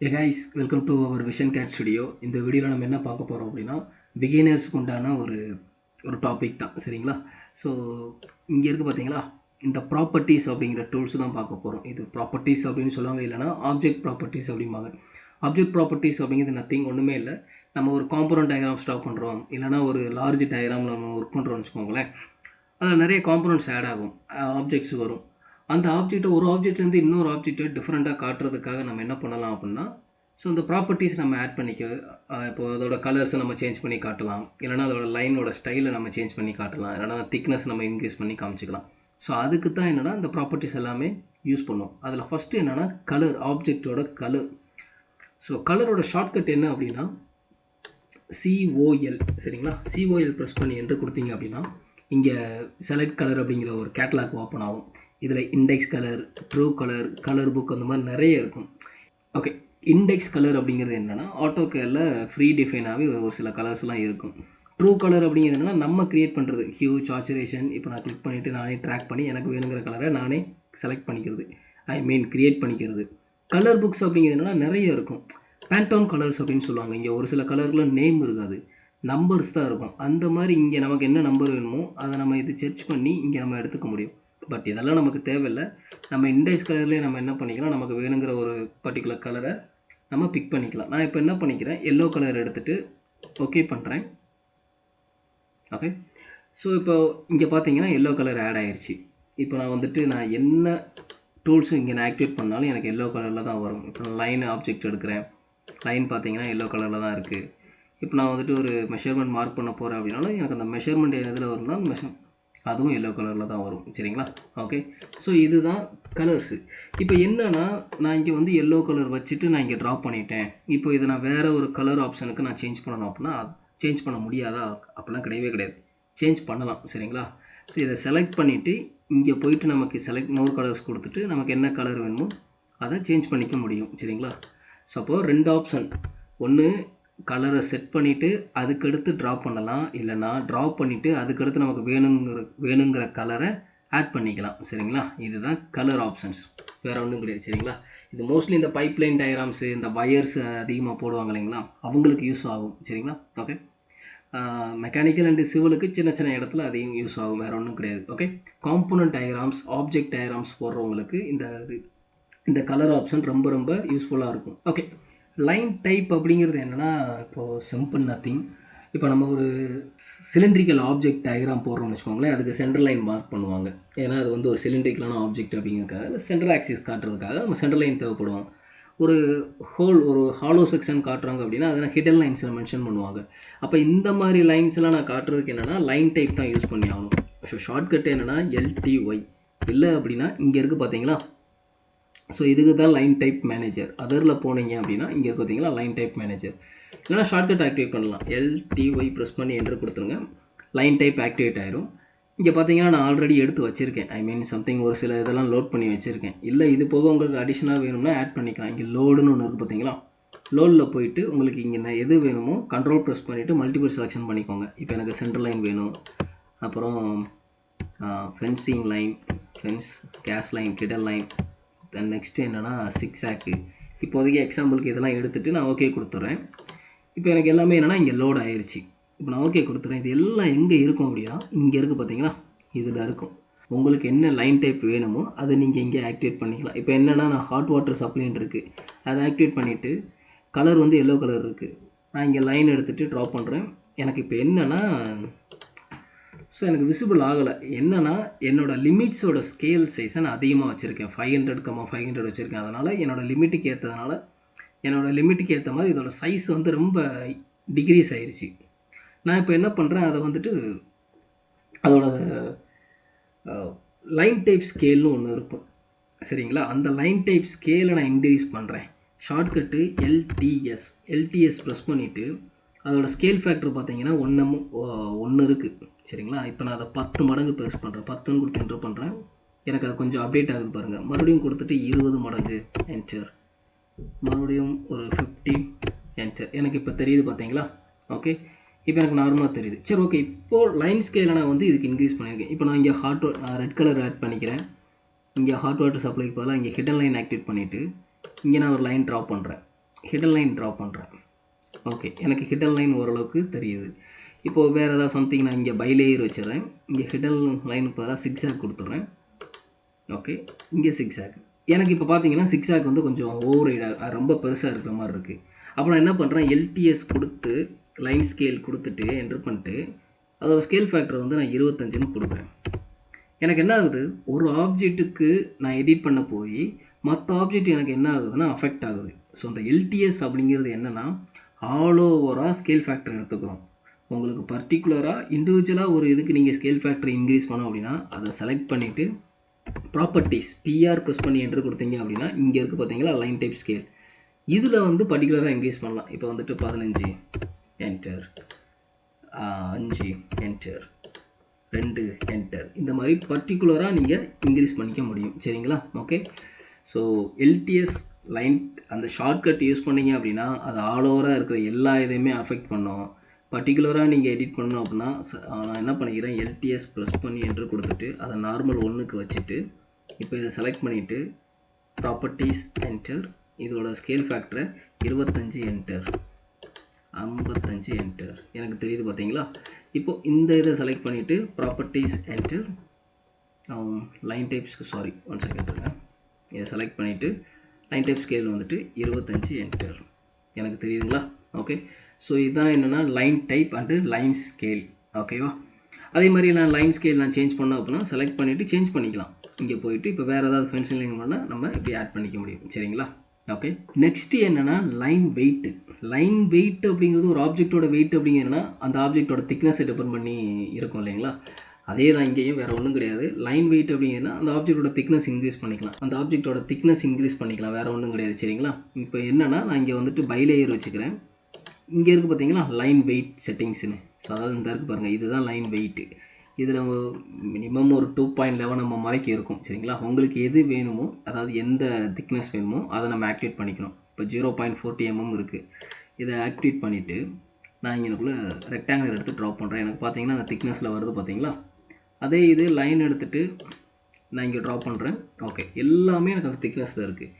Hey guys, welcome to our Vision Cat Studio. இந்த வீடியோவில் நம்ம என்ன பார்க்க போகிறோம் அப்படின்னா பிகினர்ஸ்க்கு உண்டான ஒரு டாபிக் தான் சரிங்களா. ஸோ இங்கே இருக்குது பார்த்தீங்களா, இந்த ப்ராப்பர்ட்டிஸ் அப்படிங்கிற டூல்ஸ் தான் பார்க்க போகிறோம். இது ப்ராப்பர்ட்டிஸ் அப்படின்னு சொல்லுவாங்க, இல்லைனா ஆப்ஜெக்ட் ப்ராப்பர்ட்டிஸ் அப்படிம்பாங்க. ஆப்ஜெக்ட் ப்ராப்பர்ட்டிஸ் அப்படிங்கிறது நத்திங் ஒன்றுமே இல்லை. நம்ம ஒரு காம்பனண்ட் டயக்ராம் ஸ்டார்ட் பண்ணுறோம், இல்லைனா ஒரு லார்ஜ் டயக்ராம் நம்ம ஒர்க் பண்ணுறோம்னு வச்சுக்கோங்களேன். அதில் நிறைய காம்பனண்ட்ஸ் ஆட் ஆகும், ஆப்ஜெக்ட்ஸ் வரும். அந்த ஆப்ஜெக்ட்டை ஒரு ஆப்ஜெக்ட்லேருந்து இன்னொரு ஆப்ஜெக்ட்டை டிஃப்ரெண்ட்டாக காட்டுறதுக்காக நம்ம என்ன பண்ணலாம் அப்படின்னா, ஸோ இந்த ப்ராப்பர்ட்டிஸ் நம்ம ஆட் பண்ணிக்க, இப்போ அதோட கலர்ஸை நம்ம சேஞ்ச் பண்ணி காட்டலாம், இல்லைனா அதோட லைனோட ஸ்டைலை நம்ம சேஞ்ச் பண்ணி காட்டலாம், இல்லைனா திக்னஸ் நம்ம இன்க்ரீஸ் பண்ணி காமிச்சிக்கலாம். ஸோ அதுக்கு தான் என்னென்னா இந்த ப்ராப்பர்ட்டிஸ் எல்லாமே யூஸ் பண்ணுவோம். அதில் ஃபஸ்ட்டு என்னென்னா கலர், ஆப்ஜெக்டோட கலர். ஸோ கலரோட ஷார்ட்கட் என்ன அப்படின்னா COL, சரிங்களா. COL ப்ரெஸ் பண்ணி என்ட்ரு கொடுத்தீங்க அப்படின்னா இங்கே செலக்ட் கலர் அப்படிங்கிற ஒரு கேட்லாக் ஓப்பன் ஆகும். இதில் index colour, true colour, colour book, அந்த மாதிரி நிறைய இருக்கும். ஓகே, இண்டெக்ஸ் கலர் அப்படிங்கிறது என்னென்னா ஆட்டோகேரில் ஃப்ரீ டிஃபைனாகவே ஒரு சில கலர்ஸ்லாம் இருக்கும். ட்ரூ கலர் அப்படிங்கிறது என்னென்னா நம்ம க்ரியேட் பண்ணுறது, ஹியூ, சாச்சுரேஷன். இப்போ நான் கிளிக் பண்ணிவிட்டு நானே ட்ராக் பண்ணி எனக்கு வேணுங்கிற கலரை நானே செலக்ட் பண்ணிக்கிறது, க்ரியேட் பண்ணிக்கிறது. கலர் புக்ஸ் அப்படிங்கிறது என்னென்னா நிறைய இருக்கும். பேண்டோன் கலர்ஸ் அப்படின்னு சொல்லுவாங்க. இங்கே ஒரு சில கலரில் நேம் இருக்காது, நம்பர்ஸ் தான் இருக்கும். அந்த மாதிரி இங்கே நமக்கு என்ன நம்பர் வேணுமோ அதை நம்ம இது சர்ச் பண்ணி இங்கே நம்ம எடுத்துக்க முடியும். பட் இதெல்லாம் நமக்கு தேவையில்லை. நம்ம இண்டெக்ஸ் கலர்லேயே நம்ம என்ன பண்ணிக்கலாம், நமக்கு வேணுங்கிற ஒரு பர்டிகுலர் கலரை நம்ம பிக் பண்ணிக்கலாம். நான் இப்போ என்ன பண்ணிக்கிறேன், எல்லோ கலர் எடுத்துகிட்டு ஓகே பண்ணுறேன். ஓகே, ஸோ இப்போ இங்கே பார்த்தீங்கன்னா எல்லோ கலர் ஆட் ஆகிடுச்சு. இப்போ நான் நான் என்ன டூல்ஸும் இங்கே நான் ஆக்டிவேட் பண்ணாலும் எனக்கு எல்லோ கலரில் தான் வரும். இப்போ நான் லைன் ஆப்ஜெக்ட் எடுக்கிறேன், லைன் பார்த்தீங்கன்னா எல்லோ கலரில் தான் இருக்குது. இப்போ நான் ஒரு மெஷர்மெண்ட் மார்க் பண்ண போகிறேன் அப்படின்னாலும் எனக்கு அந்த மெஷர்மெண்ட் எதில் வரும்னா அதுவும் எல்லோ கலரில் தான் வரும், சரிங்களா. ஓகே, ஸோ இதுதான் கலர்ஸு. இப்போ என்னென்னா நான் இங்கே எல்லோ கலர் வச்சுட்டு நான் இங்கே ட்ராப் பண்ணிட்டேன். இப்போ இதை நான் வேறு ஒரு கலர் ஆப்ஷனுக்கு நான் சேஞ்ச் பண்ணணும் அப்படின்னா சேஞ்ச் பண்ண முடியாதா? அப்படிலாம் கிடையவே கிடையாது, சேஞ்ச் பண்ணலாம், சரிங்களா. ஸோ இதை செலக்ட் பண்ணிவிட்டு இங்கே போயிட்டு நமக்கு செலக்ட் மோர் கலர்ஸ் கொடுத்துட்டு நமக்கு என்ன கலர் வேணுமோ அதை சேஞ்ச் பண்ணிக்க முடியும், சரிங்களா. ஸோ அப்போது ரெண்டு ஆப்ஷன், ஒன்று கலரை செட் பண்ணிவிட்டு அதுக்கடுத்து ட்ராப் பண்ணலாம், இல்லைனா ட்ராப் பண்ணிவிட்டு அதுக்கடுத்து நமக்கு வேணுங்கிற கலரை ஆட் பண்ணிக்கலாம், சரிங்களா. இதுதான் கலர் ஆப்ஷன்ஸ், வேறு ஒன்றும் கிடையாது, சரிங்களா. இது மோஸ்ட்லி இந்த பைப்லைன் டயக்ராம்ஸு, இந்த வயர்ஸ் அதிகமாக போடுவாங்க இல்லைங்களா, அவங்களுக்கு யூஸ் ஆகும், சரிங்களா. ஓகே, மெக்கானிக்கல் அண்டு சிவிலுக்கு சின்ன சின்ன இடத்துல அதிகம் யூஸ் ஆகும், வேறு ஒன்றும் கிடையாது. Okay, component diagrams, object diagrams போடுறவங்களுக்கு இந்த கலர் ஆப்ஷன் ரொம்ப ரொம்ப யூஸ்ஃபுல்லாக இருக்கும். ஓகே, லைன் டைப் அப்படிங்கிறது என்னென்னா இப்போது சிம்பிள் நத்திங். இப்போ நம்ம ஒரு சிலிண்ட்ரிக்கல் ஆப்ஜெக்ட் டயக்ராம் போடுறோம்னு வச்சுக்கோங்களேன், அதுக்கு சென்டர் லைன் மார்க் பண்ணுவாங்க. ஏன்னா அது ஒரு சிலிண்ட்ரிக்கலான ஆப்ஜெக்ட் அப்படிங்கிறதுக்காக, இல்லை சென்ட்ரல் ஆக்சிஸ் காட்டுறதுக்காக நம்ம சென்டர் லைன் தேவைப்படுவோம். ஒரு ஹாலோ செக்ஷன் காட்டுறாங்க அப்படின்னா அதெல்லாம் ஹிடன் லைன்ஸில் மென்ஷன் பண்ணுவாங்க. அப்போ இந்த மாதிரி லைன்ஸ்லாம் நான் காட்டுறதுக்கு என்னென்னா லைன் டைப் தான் யூஸ் பண்ணி ஆகணும். ஸோ ஷார்ட்கட் என்னென்னா LTY. இல்லை அப்படின்னா இங்கே இருக்குது பார்த்தீங்களா, ஸோ இதுக்கு தான் லைன் டைப் மேனேஜர். அதரில் போனீங்க அப்படின்னா இங்கே இருக்குது பார்த்தீங்களா லைன் டைப் மேனேஜர். இல்லைனா ஷார்ட்கட் ஆக்டிவேட் பண்ணலாம், LTY ப்ரெஸ் பண்ணி என்ட்ரு கொடுத்துருங்க, லைன் டைப் ஆக்டிவேட் ஆயிரும். இங்கே பார்த்தீங்கன்னா நான் ஆல்ரெடி எடுத்து வச்சுருக்கேன், சம்திங் ஒரு சில இதெல்லாம் லோட் பண்ணி வச்சுருக்கேன். இல்லை இது போக உங்களுக்கு அடிஷ்னலாக வேணும்னா ஆட் பண்ணிக்கலாம். இங்கே லோடுன்னு ஒன்று இருக்குது பார்த்தீங்களா, லோடில் போயிட்டு உங்களுக்கு இங்கே எது வேணுமோ கண்ட்ரோல் ப்ரெஸ் பண்ணிவிட்டு மல்டிபிள் செலெக்ஷன் பண்ணிக்கோங்க. இப்போ எனக்கு சென்டர் லைன் வேணும், அப்புறம் ஃபென்சிங் லைன், கேஸ் லைன், கிடல் லைன், தென் நெக்ஸ்ட்டு என்னென்னா சிக்ஸாக்கு. இப்போதைக்கு எக்ஸாம்பிளுக்கு இதெல்லாம் எடுத்துகிட்டு நான் ஓகே கொடுத்துட்றேன். இப்போ எனக்கு எல்லாமே என்னென்னா இங்கே லோட் ஆயிடுச்சு. இப்போ நான் ஓகே கொடுத்துட்றேன். இது எல்லாம் எங்கே இருக்கும் அப்படின்னா இங்கே இருக்குது பார்த்தீங்களா, இதில் இருக்கும். உங்களுக்கு என்ன லைன் டைப் வேணுமோ அதை நீங்கள் இங்கே ஆக்டிவேட் பண்ணிக்கலாம். இப்போ என்னென்னா நான் ஹாட் வாட்டர் சப்ளைன்னு இருக்குது, அதை ஆக்டிவேட் பண்ணிவிட்டு கலர் எல்லோ கலர் இருக்குது. நான் இங்கே லைன் எடுத்துகிட்டு ட்ராப் பண்ணுறேன். எனக்கு இப்போ என்னென்னா ஸோ எனக்கு விசிபிள் ஆகலை. என்னென்னா என்னோடய லிமிட்ஸோட ஸ்கேல் சைஸை நான் அதிகமாக வச்சுருக்கேன், 500,500 வச்சுருக்கேன். அதனால் என்னோடய லிமிட்டுக்கு ஏற்ற மாதிரி இதோட சைஸ் ரொம்ப டிக்ரீஸ் ஆயிடுச்சு. நான் இப்போ என்ன பண்ணுறேன், அதை அதோட லைன் டைப் ஸ்கேல்னு ஒன்று இருக்கும், சரிங்களா. அந்த லைன் டைப் ஸ்கேலை நான் இன்க்ரீஸ் பண்ணுறேன். ஷார்ட்கட்டு LTS ப்ரெஸ் பண்ணிவிட்டு அதோட ஸ்கேல் ஃபேக்டர் பார்த்தீங்கன்னா 1 இருக்குது, சரிங்களா. இப்போ நான் அதை 10 மடங்கு ப்ரெஸ் பண்ணுறேன், 10ன்னு கொடுத்து என்ட்ரு பண்ணுறேன். எனக்கு அது கொஞ்சம் அப்டேட் ஆகுது பாருங்கள். மறுபடியும் கொடுத்துட்டு 20 மடங்கு என்டர், மறுபடியும் ஒரு 50 என்டர். எனக்கு இப்போ தெரியுது பார்த்தீங்களா. ஓகே, இப்போ எனக்கு நார்மலாக தெரியுது. சரி, ஓகே, இப்போது லைன் ஸ்கேலை நான் இதுக்கு இன்க்ரீஸ் பண்ணியிருக்கேன். இப்போ நான் இங்கே ரெட் கலர் ஆட் பண்ணிக்கிறேன். இங்கே ஹாட் வாட்டர் சப்ளைக்கு பதிலாக இங்கே ஹிடன் லைன் ஆக்டிவேட் பண்ணிவிட்டு இங்கே நான் ஒரு லைன் ட்ராப் பண்ணுறேன். ஹிடன் லைன் ட்ரா பண்ணுறேன். ஓகே, எனக்கு ஹிடன் லைன் ஓரளவுக்கு தெரியுது. இப்போது வேறு ஏதாவது சம்திங் நான் இங்கே பை லேயர் வச்சிடுறேன். இங்கே ஹிடன் லைன் பதிலாக சிக்ஸாக் கொடுத்துட்றேன். ஓகே, இங்கே சிக்ஸாக். எனக்கு இப்போ பார்த்தீங்கன்னா சிக்ஸாக் வந்து கொஞ்சம் ஓவர் ரொம்ப பெருசாக இருக்கிற மாதிரி இருக்குது. அப்போ நான் என்ன பண்ணுறேன், எல்டிஎஸ் கொடுத்து லைன் ஸ்கேல் கொடுத்துட்டு என்ட்ரு பண்ணிட்டு அதோட ஸ்கேல் ஃபேக்டர் வந்து நான் 25ன்னு கொடுக்குறேன். எனக்கு என்ன ஆகுது, ஒரு ஆப்ஜெக்ட்டுக்கு நான் எடிட் பண்ண போய் மற்ற ஆப்ஜெக்ட் எனக்கு என்ன ஆகுதுன்னா அஃபெக்ட் ஆகுது. ஸோ அந்த எல்டிஎஸ் அப்படிங்கிறது என்னென்னா ஆல் ஓவராக ஸ்கேல் ஃபேக்டர் எடுத்துக்கிறோம். உங்களுக்கு பர்டிகுலராக இண்டிவிஜுவலாக ஒரு இதுக்கு நீங்கள் ஸ்கேல் ஃபேக்டர் இன்க்ரீஸ் பண்ணோம் அப்படின்னா அதை செலக்ட் பண்ணிவிட்டு ப்ராப்பர்ட்டிஸ் பிஆர் ப்ரெஸ் பண்ணி என்ட்ரு கொடுத்தீங்க அப்படின்னா இங்கே இருக்குது பார்த்தீங்களா லைன் டைப் ஸ்கேல். இதில் வந்து பர்டிகுலராக இன்க்ரீஸ் பண்ணலாம். இப்போ வந்துட்டு 15 என்டர், 5 என்டர், 2 என்டர், இந்த மாதிரி பர்டிகுலராக நீங்கள் இன்க்ரீஸ் பண்ணிக்க முடியும். சரிங்களா? ஓகே, ஸோ எல்டிஎஸ் லைன் அந்த ஷார்ட்கட் யூஸ் பண்ணிங்க அப்படின்னா அது ஆல் ஓவராக இருக்கிற எல்லா இதையுமே அஃபெக்ட் பண்ணோம். பர்டிகுலராக நீங்கள் எடிட் பண்ணணும் அப்படின்னா நான் என்ன பண்ணிக்கிறேன், எல்டிஎஸ் ப்ரெஸ் பண்ணி என்ட்ரு கொடுத்துட்டு அதை நார்மல் 1க்கு வச்சுட்டு இப்போ இதை செலக்ட் பண்ணிவிட்டு ப்ராப்பர்ட்டிஸ் என்டர், இதோட ஸ்கேல் ஃபேக்டரை 25 என்டர், 55 என்டர். எனக்கு தெரியுது பார்த்தீங்களா? இப்போது இந்த இதை செலக்ட் பண்ணிவிட்டு ப்ராப்பர்ட்டிஸ் என்டர், லைன் டைப்ஸ்க்கு சாரி 1 செகண்ட் இருங்க, இதை செலக்ட் பண்ணிவிட்டு லைன் டைப் ஸ்கேல் வந்துட்டு 25 என்டர். எனக்கு தெரியுதுங்களா? ஓகே, ஸோ இதுதான் என்னென்னா line type and line scale. ஓகேவா? அதே மாதிரி நான் லைன் ஸ்கேல் நான் சேஞ்ச் பண்ணோம் அப்படின்னா செலக்ட் பண்ணிவிட்டு சேஞ்ச் பண்ணிக்கலாம். இங்கே போயிட்டு இப்போ வேறு ஏதாவது ஃபென்சிலிங் பண்ணால் நம்ம இப்படி ஆட் பண்ணிக்க முடியும். சரிங்களா? ஓகே, நெக்ஸ்ட்டு என்னென்னா லைன் வெயிட்டு. லைன் வெயிட் அப்படிங்கிறது ஒரு ஆப்ஜெக்டோட வெயிட் அப்படிங்கிறதுனா அந்த ஆப்ஜெக்டோட திக்னஸை டிபெண்ட் பண்ணி இருக்கும் இல்லைங்களா? அதே தான் இங்கேயும் வேறு ஒன்றும் கிடையாது. லைன் வெயிட் அப்படிங்கிறதுனா அந்த ஆப்ஜெக்டோட திக்னஸ் இன்க்ரீஸ் பண்ணிக்கலாம், அந்த ஆப்ஜெக்டோட திக்னஸ் இன்க்ரீஸ் பண்ணிக்கலாம், வேறு ஒன்றும் கிடையாது. சரிங்களா? இப்போ என்னென்னா நான் இங்கே வந்துட்டு பை லேயர் வச்சுக்கிறேன். இங்கே இருக்குது பார்த்தீங்களா லைன் வெயிட் செட்டிங்ஸ்னு. ஸோ அதாவது இந்த இருக்குது பாருங்கள், இதுதான் லைன் வெயிட்டு. இதில் மினிமம் ஒரு 2.11 நம்ம மறைக்க இருக்கும். சரிங்களா? உங்களுக்கு எது வேணுமோ, அதாவது எந்த திக்னஸ் வேணுமோ அதை நம்ம ஆக்டிவேட் பண்ணிக்கணும். இப்போ 0.40 mm இருக்குது. இதை ஆக்டிவேட் பண்ணிவிட்டு நான் இங்கேக்குள்ளே ரெக்டாங்குலர் எடுத்து ட்ரா பண்ணுறேன். எனக்கு பார்த்தீங்கன்னா அந்த திக்னஸில் வருது பார்த்தீங்களா? அதே இது லைன் எடுத்துகிட்டு நான் இங்கே ட்ரா பண்ணுறேன். ஓகே, எல்லாமே எனக்கு அந்த திக்னஸில் இருக்குது.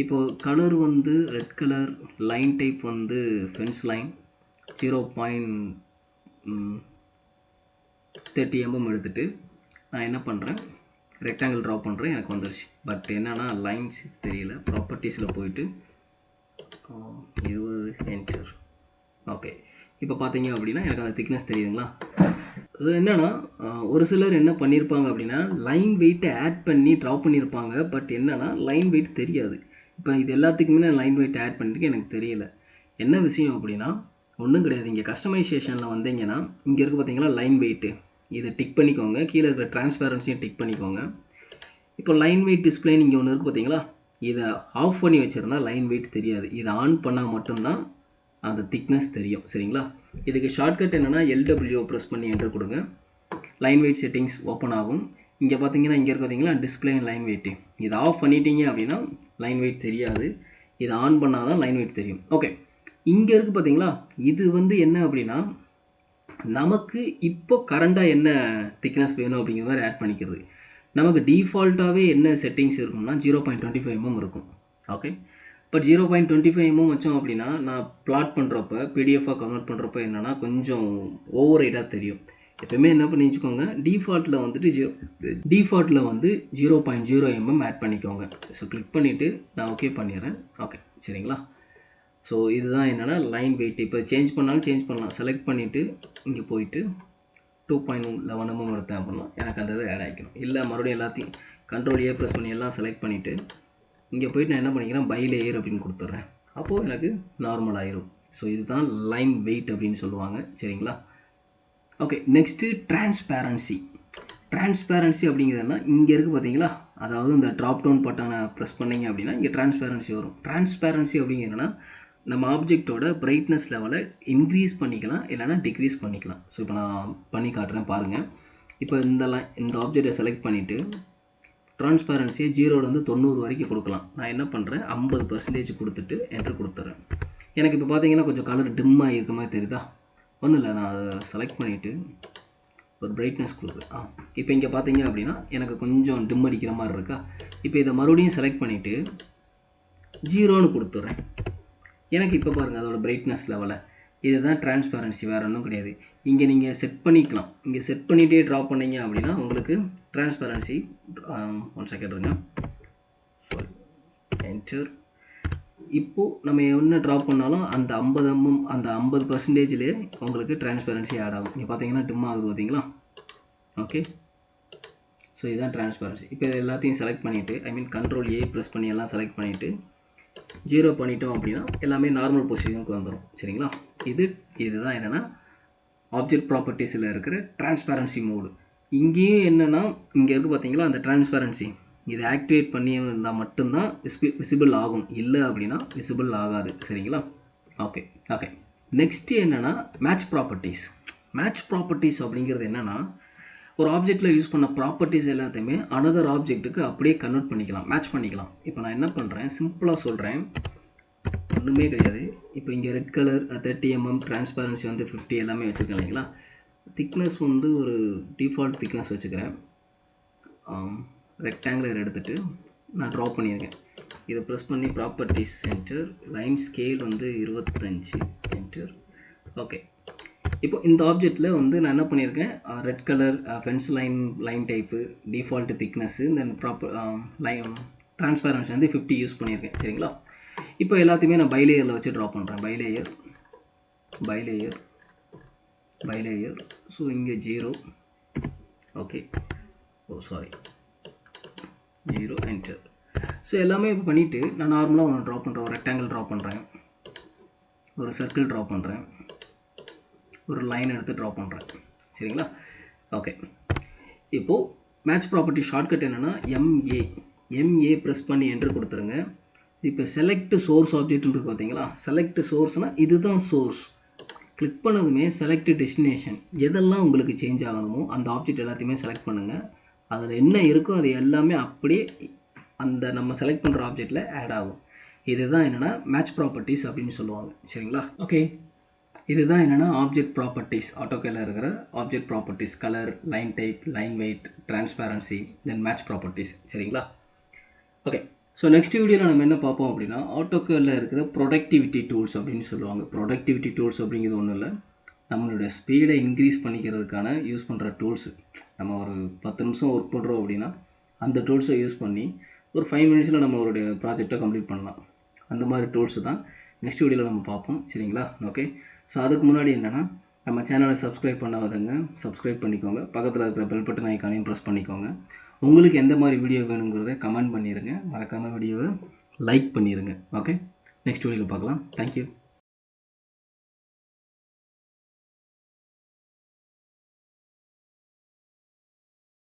இப்போது கலர் வந்து ரெட் கலர், லைன் டைப் வந்து ஃபென்ஸ் லைன் 0.30 mm எடுத்துகிட்டு நான் என்ன பண்ணுறேன், ரெக்டாங்கிள் ட்ரா பண்ணுறேன். எனக்கு வந்துருச்சு. பட் என்னென்னா லைன்ஸ் தெரியல. ப்ராப்பர்ட்டிஸில் போயிட்டு 20 என்டர். ஓகே, இப்போ பார்த்தீங்க அப்படின்னா எனக்கு அந்த திக்னஸ் தெரியுதுங்களா? அது என்னென்னா ஒரு சிலர் என்ன பண்ணியிருப்பாங்க அப்படின்னா லைன் வெயிட்டை ஆட் பண்ணி ட்ரா பண்ணியிருப்பாங்க. பட் என்னென்னா லைன் வெயிட் தெரியாது. இப்போ இது எல்லாத்துக்குமே நான் லைன் வெயிட் ஆட் பண்ணிட்டு எனக்கு தெரியல. என்ன விஷயம் அப்படின்னா ஒன்றும் கிடையாது. இங்கே கஸ்டமைசேஷனில் வந்தீங்கன்னா இங்கே இருக்குது பார்த்தீங்களா லைன் வெயிட்டு, இதை டிக் பண்ணிக்கோங்க. கீழே இருக்கிற டிரான்ஸ்பேரன்சியும் டிக் பண்ணிக்கோங்க. இப்போ லைன் வெயிட் டிஸ்பிளே இங்கே ஒன்று இருக்குது பார்த்தீங்களா, இதை ஆஃப் பண்ணி வச்சுருந்தா லைன் வெயிட் தெரியாது. இதை ஆன் பண்ணால் மட்டும்தான் அந்த திக்னஸ் தெரியும். சரிங்களா? இதுக்கு ஷார்ட்கட் என்னென்னா LW ப்ரெஸ் பண்ணி என்ட்ரு கொடுங்க. லைன் வெயிட் செட்டிங்ஸ் ஓப்பன் ஆகும். இங்கே பார்த்தீங்கன்னா இங்கே இருக்குது பார்த்தீங்களா டிஸ்பிளே லைன் வெயிட்டு. இதை ஆஃப் பண்ணிட்டீங்க அப்படின்னா லைன் வெயிட் தெரியாது. இதை ஆன் பண்ணால் தான் லைன் வெயிட் தெரியும். ஓகே, இங்கே இருக்குது பார்த்தீங்களா, இது வந்து என்ன அப்படின்னா நமக்கு இப்போ கரண்டாக என்ன திக்னஸ் வேணும் அப்படிங்கிற மாதிரி ஆட் பண்ணிக்கிறது. நமக்கு டிஃபால்ட்டாகவே என்ன செட்டிங்ஸ் இருக்கும்னா 0.25 mm இருக்கும். ஓகே, பட் 0.25 mm வச்சோம் அப்படின்னா நான் பிளாட் பண்ணுறப்ப பிடிஎஃபாக கன்வெர்ட் பண்ணுறப்ப என்னென்னா கொஞ்சம் ஓவர் ரைடாக தெரியும். எப்போயுமே என்ன பண்ணி வச்சுக்கோங்க, டிஃபால்ட்டில் வந்துட்டு 0.0 mm ஆட் பண்ணிக்கோங்க. ஸோ கிளிக் பண்ணிவிட்டு நான் ஓகே பண்ணிடுறேன். ஓகே, சரிங்களா? ஸோ இதுதான் என்னென்னா லைன் வெயிட். இப்போ சேஞ்ச் பண்ணாலும் சேஞ்ச் பண்ணலாம். செலக்ட் பண்ணிவிட்டு இங்கே போயிட்டு 2.11 mm எடுத்தேன் அப்படின்னா எனக்கு அந்த இதை ஆட் ஆகிக்கணும். இல்லை மறுபடியும் எல்லாத்தையும் Ctrl A ப்ரெஸ் பண்ணி எல்லாம் செலக்ட் பண்ணிவிட்டு இங்கே போய்ட்டு நான் என்ன பண்ணிக்கிறேன் பை லேயர் அப்படின்னு கொடுத்துட்றேன். அப்போது எனக்கு நார்மல் ஆயிரும். ஸோ இதுதான் லைன் வெயிட் அப்படின்னு சொல்லுவாங்க. சரிங்களா? Okay, next transparency. டிரான்ஸ்பேரன்சி அப்படிங்கிறதுனா இங்கே இருக்குது பார்த்தீங்களா, அதாவது இந்த ட்ராப் டவுன் பட்டனை ப்ரெஸ் பண்ணிங்க அப்படின்னா இங்கே டிரான்ஸ்பேரன்சி வரும். டிரான்ஸ்பேரன்சி அப்படிங்கிறதுனா நம்ம ஆப்ஜெக்டோட பிரைட்னஸ் லெவலை இன்க்ரீஸ் பண்ணிக்கலாம், இல்லைனா டிக்ரீஸ் பண்ணிக்கலாம். ஸோ இப்போ நான் பண்ணி காட்டுறேன் பாருங்கள். இப்போ இந்த ஆப்ஜெக்டை செலக்ட் பண்ணிவிட்டு டிரான்ஸ்பேரன்சியை 0லேருந்து 90 வரைக்கும் கொடுக்கலாம். நான் என்ன பண்ணுறேன் 50% கொடுத்துட்டு என்ட்ரு கொடுத்துட்றேன். எனக்கு இப்போ பார்த்தீங்கன்னா கொஞ்சம் கலர் டிம்மாக இருக்க மாதிரி தெரியுதா? ஒன்றும் இல்லை, நான் அதை செலக்ட் பண்ணிவிட்டு ஒரு பிரைட்னஸ் கொடுக்குறேன். இப்போ இங்கே பார்த்தீங்க அப்படின்னா எனக்கு கொஞ்சம் டிம் அடிக்கிற மாதிரி இருக்கா? இப்போ இதை மறுபடியும் செலக்ட் பண்ணிவிட்டு 0ன்னு கொடுத்துட்றேன். எனக்கு இப்போ பாருங்கள் அதோட பிரைட்னஸ் லெவலை. இதுதான் டிரான்ஸ்பரன்சி, வேறு ஒன்றும் கிடையாது. இங்கே நீங்கள் செட் பண்ணிக்கலாம். இங்கே செட் பண்ணிகிட்டே ட்ரா பண்ணிங்க அப்படின்னா உங்களுக்கு டிரான்ஸ்பரன்சி 1 செகண்ட் இருங்க. என்டர். இப்போது நம்ம என்ன ட்ரா பண்ணாலும் அந்த 50 அந்த 50%லேயே உங்களுக்கு டிரான்ஸ்பரன்சி ஆட் ஆகும். இங்கே பார்த்தீங்கன்னா டிம் ஆகுது பார்த்தீங்களா? ஓகே, ஸோ இதுதான் டிரான்ஸ்பரன்சி. இப்போ இது எல்லாத்தையும் செலக்ட் பண்ணிவிட்டு, ஐ மீன் கண்ட்ரோல் ஏ ப்ரெஸ் பண்ணி எல்லாம் செலக்ட் பண்ணிவிட்டு 0 பண்ணிட்டோம் அப்படின்னா எல்லாமே நார்மல் பொசிஷனுக்கு வந்துடும். சரிங்களா? இதுதான் என்னென்னா ஆப்ஜெக்ட் ப்ராப்பர்ட்டிஸில் இருக்கிற டிரான்ஸ்பரன்சி மோடு. இங்கேயும் என்னென்னா இங்கே இருக்குது பார்த்தீங்களா அந்த டிரான்ஸ்பரன்சி, இதை ஆக்டிவேட் பண்ணி இருந்தால் மட்டும்தான் விசிபிள் ஆகும், இல்லை அப்படின்னா விசிபிள் ஆகாது. சரிங்களா? Okay okay. நெக்ஸ்ட்டு என்னென்னா மேட்ச் ப்ராப்பர்ட்டிஸ். மேட்ச் ப்ராப்பர்ட்டிஸ் அப்படிங்கிறது என்னென்னா ஒரு ஆப்ஜெக்டில் யூஸ் பண்ண ப்ராப்பர்ட்டிஸ் எல்லாத்தையுமே அனதர் ஆப்ஜெக்ட்டுக்கு அப்படியே கன்வெர்ட் பண்ணிக்கலாம், மேட்ச் பண்ணிக்கலாம். இப்போ நான் என்ன பண்ணுறேன், சிம்பிளாக சொல்கிறேன், ஒன்றுமே கிடையாது. இப்போ இங்கே ரெட் கலர் 30 mm, டிரான்ஸ்பரன்சி வந்து 50 எல்லாமே வச்சுருக்கேன் இல்லைங்களா? திக்னஸ் வந்து ஒரு டிஃபால்ட் திக்னஸ் வச்சுக்கிறேன். ரெக்டாங்குலர் எடுத்துகிட்டு நான் ட்ரா பண்ணியிருக்கேன். இதை ப்ரெஸ் பண்ணி ப்ராப்பர்ட்டிஸ் சென்டர், லைன் ஸ்கேல் வந்து 25 என்டர். ஓகே, இப்போ இந்த ஆப்ஜெக்டில் வந்து நான் என்ன பண்ணியிருக்கேன், red colour fence line type, default thickness, then line transparency வந்து 50 யூஸ் பண்ணியிருக்கேன். சரிங்களா? இப்போ எல்லாத்தையுமே நான் பைலேயரில் வச்சு ட்ரா பண்ணுறேன். பைலேயர். ஸோ இங்கே 0. Okay, sorry 0 enter. ஸோ எல்லாமே இப்போ பண்ணிவிட்டு நான் நார்மலாக ஒன்று ட்ரா பண்ணுறேன். ஒரு ரெக்டாங்கிள் ட்ரா பண்ணுறேன், ஒரு சர்க்கிள் ட்ரா பண்ணுறேன், ஒரு லைன் எடுத்து ட்ரா பண்ணுறேன். சரிங்களா? ஓகே, இப்போது மேட்ச் ப்ராப்பர்ட்டி ஷார்ட்கட் என்னென்னா எம்ஏ ப்ரெஸ் பண்ணி என்டர் கொடுத்துருங்க. இப்போ செலக்ட் சோர்ஸ் ஆப்ஜெக்ட் இருக்குது பார்த்தீங்களா? செலக்ட் சோர்ஸ்னால் இதுதான் சோர்ஸ். கிளிக் பண்ணதுமே செலக்ட் டெஸ்டினேஷன், எதெல்லாம் உங்களுக்கு சேஞ்ச் ஆகணுமோ அந்த ஆப்ஜெக்ட் எல்லாத்தையுமே செலக்ட் பண்ணுங்கள். அதில் என்ன இருக்கோ அது எல்லாமே அப்படியே அந்த நம்ம செலக்ட் பண்ணுற ஆப்ஜெக்டில் ஆட் ஆகும். இதுதான் என்னென்னா மேட்ச் ப்ராப்பர்ட்டிஸ் அப்படின்னு சொல்லுவாங்க. சரிங்களா? ஓகே, இதுதான் என்னென்னா ஆப்ஜெக்ட் ப்ராப்பர்ட்டிஸ். ஆட்டோகேல இருக்கிற object properties, colour, line type, line weight, transparency, then match properties. சரிங்களா? ஓகே, ஸோ நெக்ஸ்ட் வீடியோவில் நம்ம என்ன பார்ப்போம் அப்படின்னா ஆட்டோகேல இருக்கிற ப்ரொடக்டிவிட்டி டூல்ஸ் அப்படின்னு சொல்லுவாங்க. ப்ரொடக்டிவிட்டி டூல்ஸ் அப்படிங்கிறது ஒன்றும் இல்லை, நம்மளுடைய ஸ்பீடை இன்க்ரீஸ் பண்ணிக்கிறதுக்கான யூஸ் பண்ணுற டூல்ஸு. நம்ம ஒரு 10 நிமிஷம் ஒர்க் பண்ணுறோம் அப்படின்னா அந்த டூல்ஸை யூஸ் பண்ணி ஒரு 5 மினிட்ஸில் நம்ம ஒரு ப்ராஜெக்டை கம்ப்ளீட் பண்ணலாம். அந்த மாதிரி டூல்ஸு தான் நெக்ஸ்ட் வீடியோவில் நம்ம பார்ப்போம். சரிங்களா? ஓகே, ஸோ அதுக்கு முன்னாடி என்னென்னா நம்ம சேனலை சப்ஸ்கிரைப் பண்ணாதவங்க சப்ஸ்கிரைப் பண்ணிக்கோங்க. பக்கத்தில் இருக்கிற பெல் பட்டன் ஐக்கானையும் ப்ரெஸ் பண்ணிக்கோங்க. உங்களுக்கு எந்த மாதிரி வீடியோ வேணுங்கிறத கமெண்ட் பண்ணிடுங்க. மறக்காமல் வீடியோவை லைக் பண்ணிடுங்க. ஓகே, நெக்ஸ்ட் வீடியோவில் பார்க்கலாம். தேங்க்யூ.